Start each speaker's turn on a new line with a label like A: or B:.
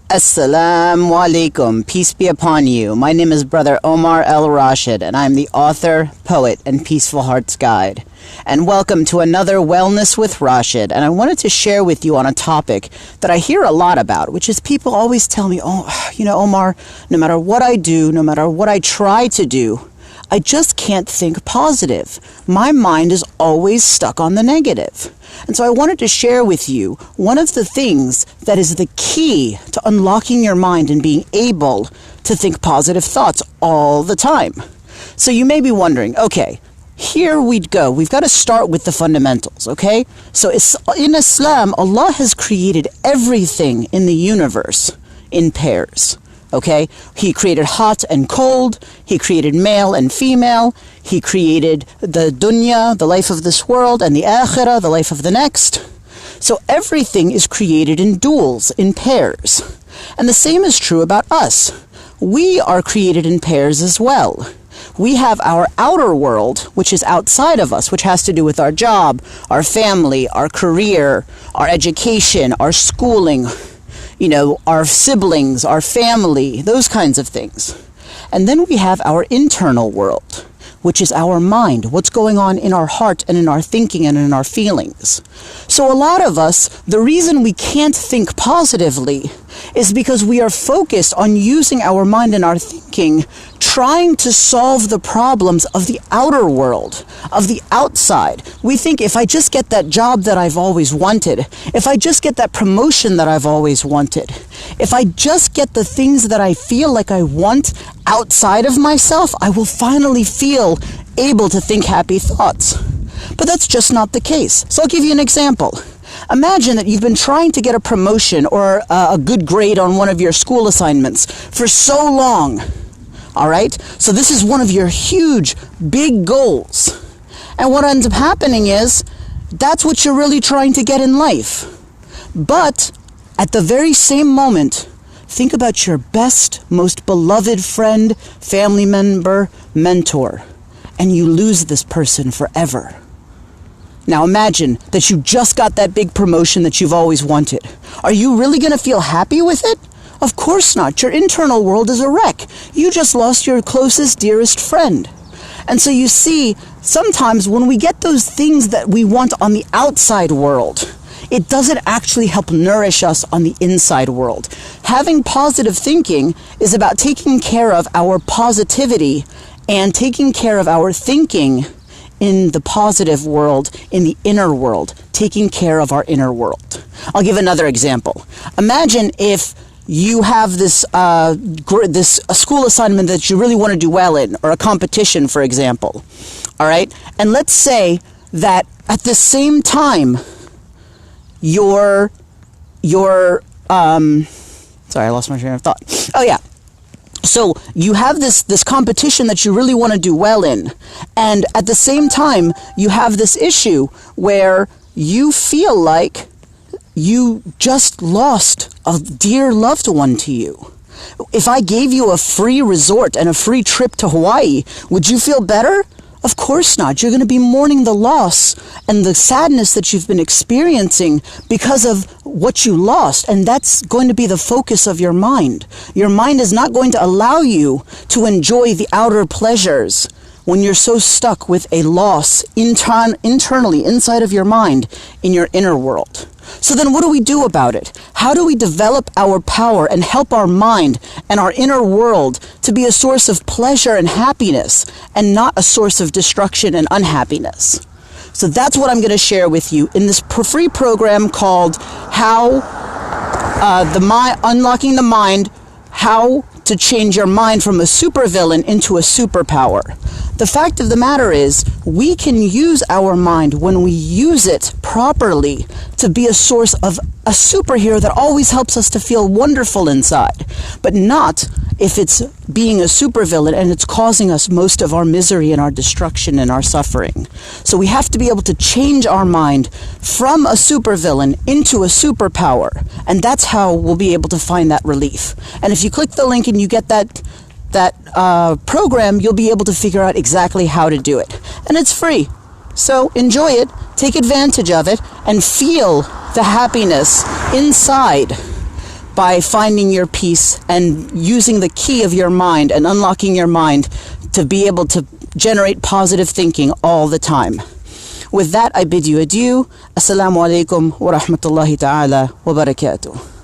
A: Assalamu alaikum, peace be upon you. My name is Brother Omar El Rashed, and I'm the author, poet, and Peaceful Hearts Guide. And welcome to another Wellness with Rashed. And I wanted to share with you on a topic that I hear a lot about, which is people always tell me, Omar, no matter what I do, no matter what I try to do, I just can't think positive. My mind is always stuck on the negative. And so I wanted to share with you one of the things that is the key to unlocking your mind and being able to think positive thoughts all the time. So you may be wondering, okay, here we'd go. We've got to start with the fundamentals, okay? So in Islam, Allah has created everything in the universe in pairs. Okay, he created hot and cold, he created male and female, he created the dunya, the life of this world, and the akhirah, the life of the next. So everything is created in duals, in pairs. And the same is true about us. We are created in pairs as well. We have our outer world, which is outside of us, which has to do with our job, our family, our career, our education, our schooling, our siblings, our family, those kinds of things. And then we have our internal world, which is our mind, what's going on in our heart and in our thinking and in our feelings. So a lot of us, the reason we can't think positively is because we are focused on using our mind and our thinking, trying to solve the problems of the outer world, of the outside. We think if I just get that job that I've always wanted, if I just get that promotion that I've always wanted, if I just get the things that I feel like I want outside of myself, I will finally feel able to think happy thoughts. But that's just not the case. So I'll give you an example. Imagine that you've been trying to get a promotion or a good grade on one of your school assignments for so long. All right? So this is one of your huge, big goals. And what ends up happening is that's what you're really trying to get in life. But at the very same moment, think about your best, most beloved friend, family member, mentor, and you lose this person forever. Now imagine that you just got that big promotion that you've always wanted. Are you really going to feel happy with it? Of course not. Your internal world is a wreck. You just lost your closest, dearest friend. And so you see, sometimes when we get those things that we want on the outside world, it doesn't actually help nourish us on the inside world. Having positive thinking is about taking care of our positivity and taking care of our thinking in the positive world, in the inner world, taking care of our inner world. I'll give another example. Imagine if you have this school assignment that you really want to do well in, or a competition, for example. All right? And let's say that at the same time, sorry, I lost my train of thought. Oh, yeah. So you have this competition that you really want to do well in. And at the same time, you have this issue where you feel like you just lost a dear loved one to you. If I gave you a free resort and a free trip to Hawaii, would you feel better? Of course not. You're going to be mourning the loss and the sadness that you've been experiencing because of what you lost. And that's going to be the focus of your mind. Your mind is not going to allow you to enjoy the outer pleasures when you're so stuck with a loss internally, inside of your mind, in your inner world. So then what do we do about it? How do we develop our power and help our mind and our inner world to be a source of pleasure and happiness and not a source of destruction and unhappiness? So that's what I'm going to share with you in this free program called Unlocking the Mind, How to Change Your Mind from a Supervillain into a Superpower. The fact of the matter is, we can use our mind when we use it properly to be a source of a superhero that always helps us to feel wonderful inside, but not if it's being a supervillain and it's causing us most of our misery and our destruction and our suffering. So we have to be able to change our mind from a supervillain into a superpower, and that's how we'll be able to find that relief. And if you click the link and you get that program, you'll be able to figure out exactly how to do it. And it's free. So enjoy it, take advantage of it, and feel the happiness inside by finding your peace and using the key of your mind and unlocking your mind to be able to generate positive thinking all the time. With that, I bid you adieu. Assalamu alaikum wa rahmatullahi ta'ala wa barakatuh.